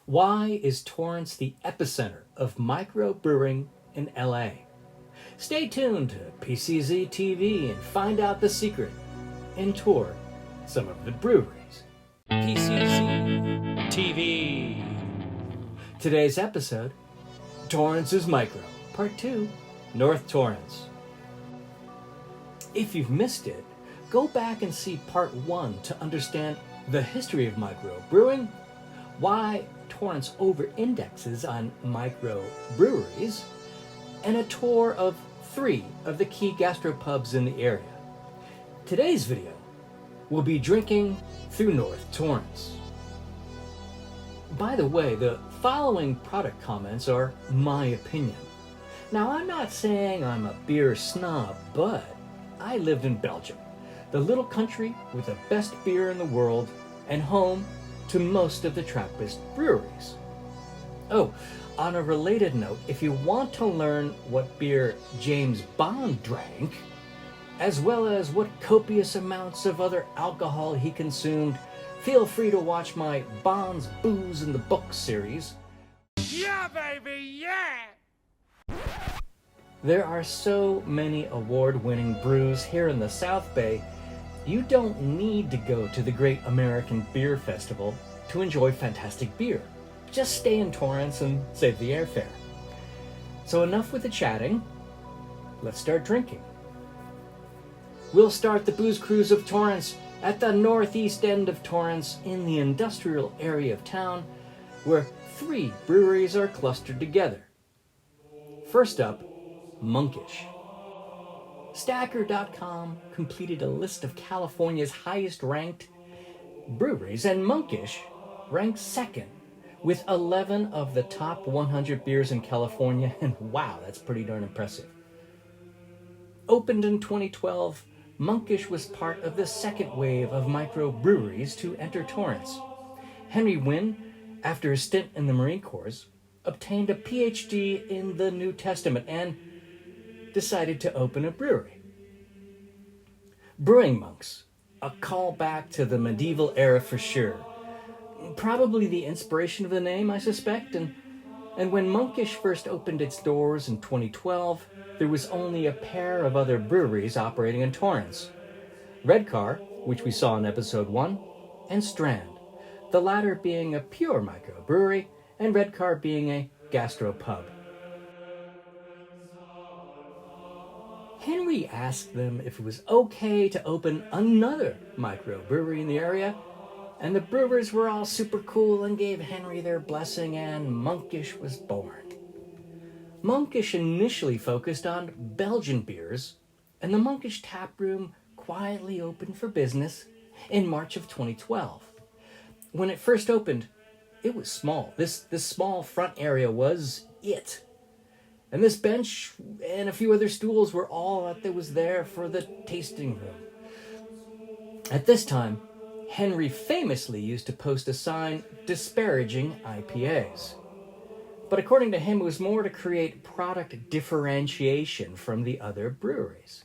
Why is Torrance the epicenter of microbrewing in LA? Stay tuned to PCZ TV and find out the secret and tour some of the breweries. PCZ TV. Today's episode, Torrance is Micro, Part 2, North Torrance. If you've missed it, go back and see Part 1 to understand the history of microbrewing, why Torrance over-indexes on microbreweries, and a tour of 3 of the key gastropubs in the area. Today's video will be drinking through North Torrance. By the way, the following product comments are my opinion. Now, I'm not saying I'm a beer snob, but I lived in Belgium, the little country with the best beer in the world and home to most of the Trappist breweries. Oh, on a related note, if you want to learn what beer James Bond drank, as well as what copious amounts of other alcohol he consumed, feel free to watch my Bond's Booze in the Book series. Yeah, baby, yeah! There are so many award-winning brews here in the South Bay, you don't need to go to the Great American Beer Festival to enjoy fantastic beer. Just stay in Torrance and save the airfare. So enough with the chatting, let's start drinking. We'll start the booze cruise of Torrance at the northeast end of Torrance in the industrial area of town, where 3 breweries are clustered together. First up, Monkish. Stacker.com completed a list of California's highest ranked breweries, and Monkish ranks second with 11 of the top 100 beers in California, and wow, that's pretty darn impressive. Opened in 2012, Monkish was part of the second wave of microbreweries to enter Torrance. Henry Wynn, after a stint in the Marine Corps, obtained a PhD in the New Testament and decided to open a brewery. Brewing monks, a callback to the medieval era for sure. Probably the inspiration of the name, I suspect, and when Monkish first opened its doors in 2012, there was only a pair of other breweries operating in Torrance. Redcar, which we saw in episode 1, and Strand, the latter being a pure microbrewery and Redcar being a gastropub. Henry asked them if it was okay to open another microbrewery in the area, and the brewers were all super cool and gave Henry their blessing, and Monkish was born. Monkish initially focused on Belgian beers, and the Monkish tap room quietly opened for business in March of 2012. When it first opened, it was small. This small front area was it. And this bench and a few other stools were all that was there for the tasting room. At this time, Henry famously used to post a sign disparaging IPAs. But according to him, it was more to create product differentiation from the other breweries.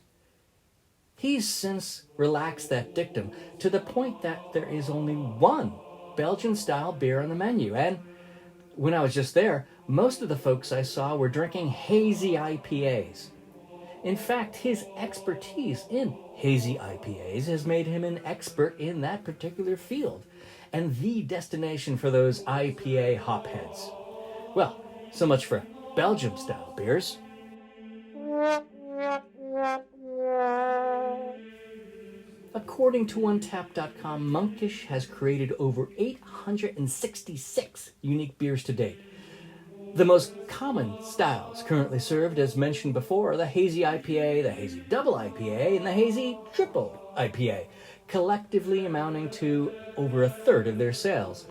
He's since relaxed that dictum to the point that there is only one Belgian-style beer on the menu, and when I was just there, most of the folks I saw were drinking hazy IPAs. In fact, his expertise in hazy IPAs has made him an expert in that particular field and the destination for those IPA hopheads. Well, so much for Belgium-style beers. According to Untapped.com, Monkish has created over 866 unique beers to date. The most common styles currently served, as mentioned before, are the Hazy IPA, the Hazy Double IPA, and the Hazy Triple IPA, collectively amounting to over a third of their sales.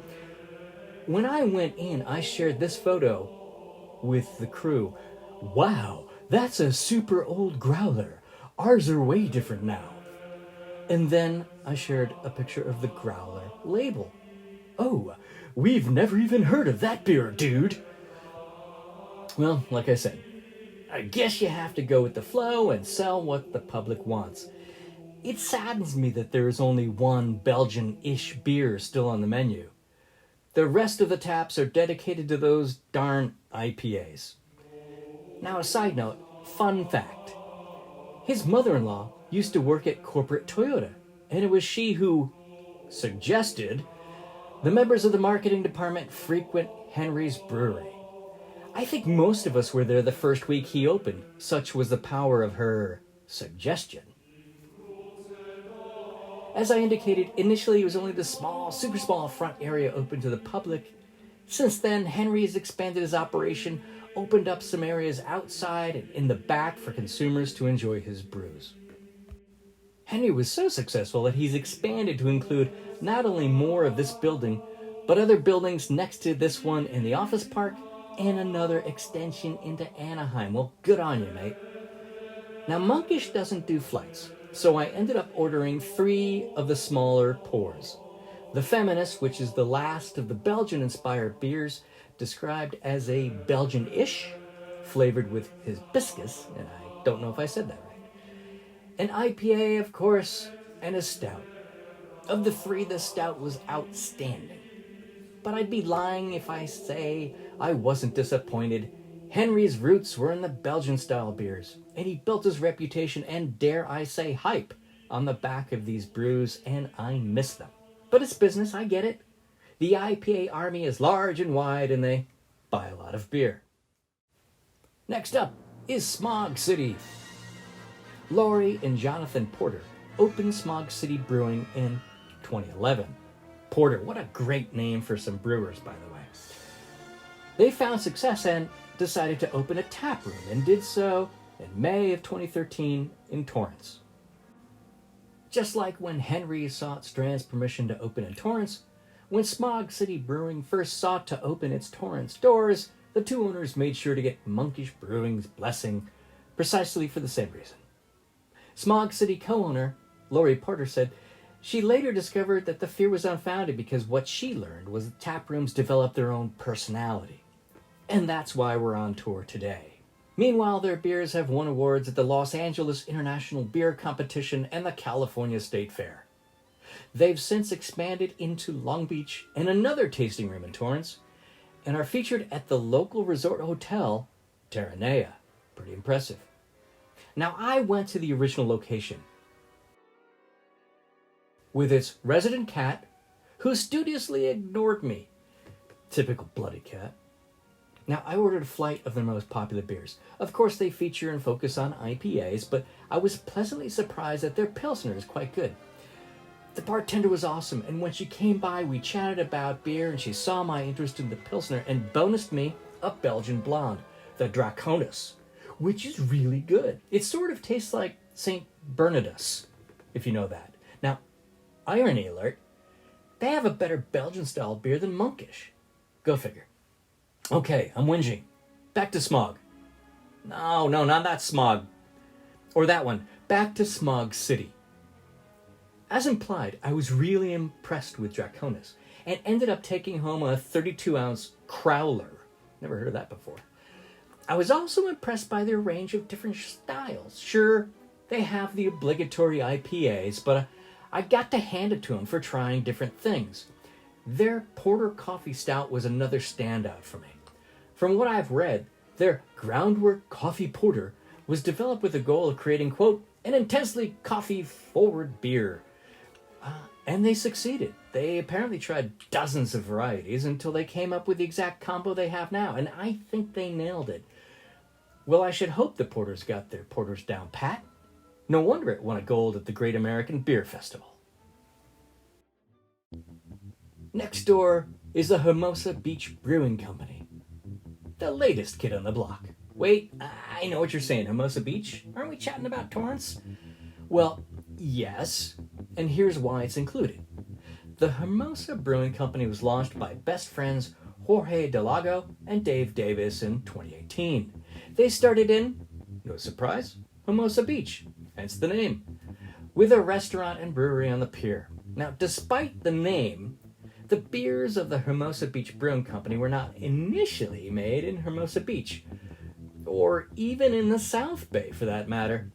When I went in, I shared this photo with the crew. Wow, that's a super old growler. Ours are way different now. And then I shared a picture of the growler label. Oh, we've never even heard of that beer, dude. Well, like I said, I guess you have to go with the flow and sell what the public wants. It saddens me that there is only one Belgian-ish beer still on the menu. The rest of the taps are dedicated to those darn IPAs. Now, a side note, fun fact. His mother-in-law used to work at corporate Toyota, and it was she who suggested the members of the marketing department frequent Henry's brewery. I think most of us were there the first week he opened. Such was the power of her suggestion. As I indicated, initially it was only the small, super small front area open to the public. Since then, Henry has expanded his operation, opened up some areas outside and in the back for consumers to enjoy his brews. Henry was so successful that he's expanded to include not only more of this building, but other buildings next to this one in the office park and another extension into Anaheim. Well, good on you, mate. Now, Monkish doesn't do flights, so I ended up ordering 3 of the smaller pours. The Feminist, which is the last of the Belgian-inspired beers, described as a Belgian-ish, flavored with hibiscus, and I don't know if I said that right. An IPA, of course, and a stout. Of the 3, the stout was outstanding. But I'd be lying if I say I wasn't disappointed. Henry's roots were in the Belgian-style beers, and he built his reputation and, dare I say, hype on the back of these brews, and I miss them. But it's business, I get it. The IPA army is large and wide, and they buy a lot of beer. Next up is Smog City. Laurie and Jonathan Porter opened Smog City Brewing in 2011. Porter, what a great name for some brewers, by the way. They found success and decided to open a tap room, and did so in May of 2013 in Torrance. Just like when Henry sought Strand's permission to open in Torrance, when Smog City Brewing first sought to open its Torrance doors, the 2 owners made sure to get Monkish Brewing's blessing precisely for the same reason. Smog City co-owner Laurie Porter said she later discovered that the fear was unfounded because what she learned was that tap rooms develop their own personality. And that's why we're on tour today. Meanwhile, their beers have won awards at the Los Angeles International Beer Competition and the California State Fair. They've since expanded into Long Beach and another tasting room in Torrance, and are featured at the local resort hotel, Terranea. Pretty impressive. Now, I went to the original location with its resident cat, who studiously ignored me. Typical bloody cat. Now, I ordered a flight of their most popular beers. Of course, they feature and focus on IPAs, but I was pleasantly surprised that their Pilsner is quite good. The bartender was awesome, and when she came by, we chatted about beer, and she saw my interest in the Pilsner and bonused me a Belgian blonde, the Draconis, which is really good. It sort of tastes like St. Bernardus, if you know that. Now, irony alert, they have a better Belgian-style beer than Monkish. Go figure. Okay, I'm whinging. Back to Smog. No, not that Smog. Or that one. Back to Smog City. As implied, I was really impressed with Draconis and ended up taking home a 32-ounce Crowler. Never heard of that before. I was also impressed by their range of different styles. Sure, they have the obligatory IPAs, but I got to hand it to them for trying different things. Their Porter Coffee Stout was another standout for me. From what I've read, their Groundwork Coffee Porter was developed with the goal of creating, quote, an intensely coffee-forward beer. And they succeeded. They apparently tried dozens of varieties until they came up with the exact combo they have now, and I think they nailed it. Well, I should hope the Porters got their porters down pat. No wonder it won a gold at the Great American Beer Festival. Next door is the Hermosa Beach Brewing Company, the latest kid on the block. Wait, I know what you're saying, Hermosa Beach? Aren't we chatting about Torrance? Well, yes, and here's why it's included. The Hermosa Brewing Company was launched by best friends Jorge Delago and Dave Davis in 2018. They started in, no surprise, Hermosa Beach, hence the name, with a restaurant and brewery on the pier. Now, despite the name, the beers of the Hermosa Beach Brewing Company were not initially made in Hermosa Beach, or even in the South Bay for that matter.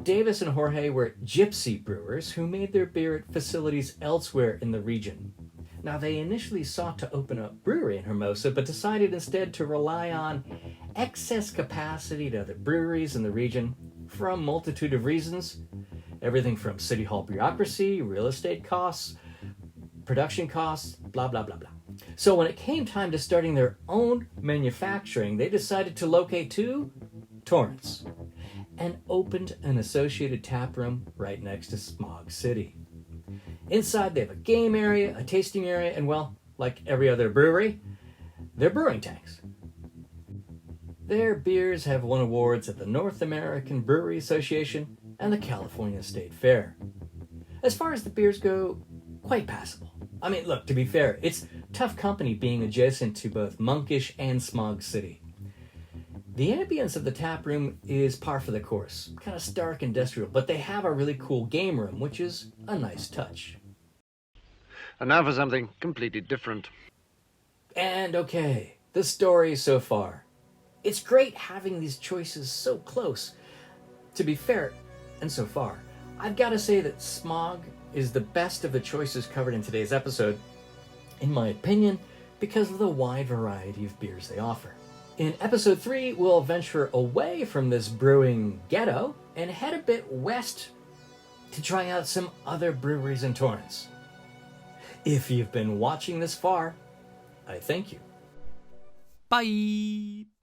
Davis and Jorge were gypsy brewers who made their beer at facilities elsewhere in the region. Now, they initially sought to open a brewery in Hermosa, but decided instead to rely on excess capacity to other breweries in the region for a multitude of reasons. Everything from city hall bureaucracy, real estate costs, production costs, blah, blah, blah, blah. So when it came time to starting their own manufacturing, they decided to locate to Torrance and opened an associated tap room right next to Smog City. Inside, they have a game area, a tasting area, and, well, like every other brewery, they're brewing tanks. Their beers have won awards at the North American Brewery Association and the California State Fair. As far as the beers go, quite passable. I mean, look, to be fair, it's tough company being adjacent to both Monkish and Smog City. The ambience of the tap room is par for the course, kind of stark industrial, but they have a really cool game room, which is a nice touch. And now for something completely different. And okay, the story so far. It's great having these choices so close. To be fair, and so far, I've got to say that Smog is the best of the choices covered in today's episode, in my opinion, because of the wide variety of beers they offer. In episode 3, we'll venture away from this brewing ghetto and head a bit west to try out some other breweries in Torrance. If you've been watching this far, I thank you. Bye!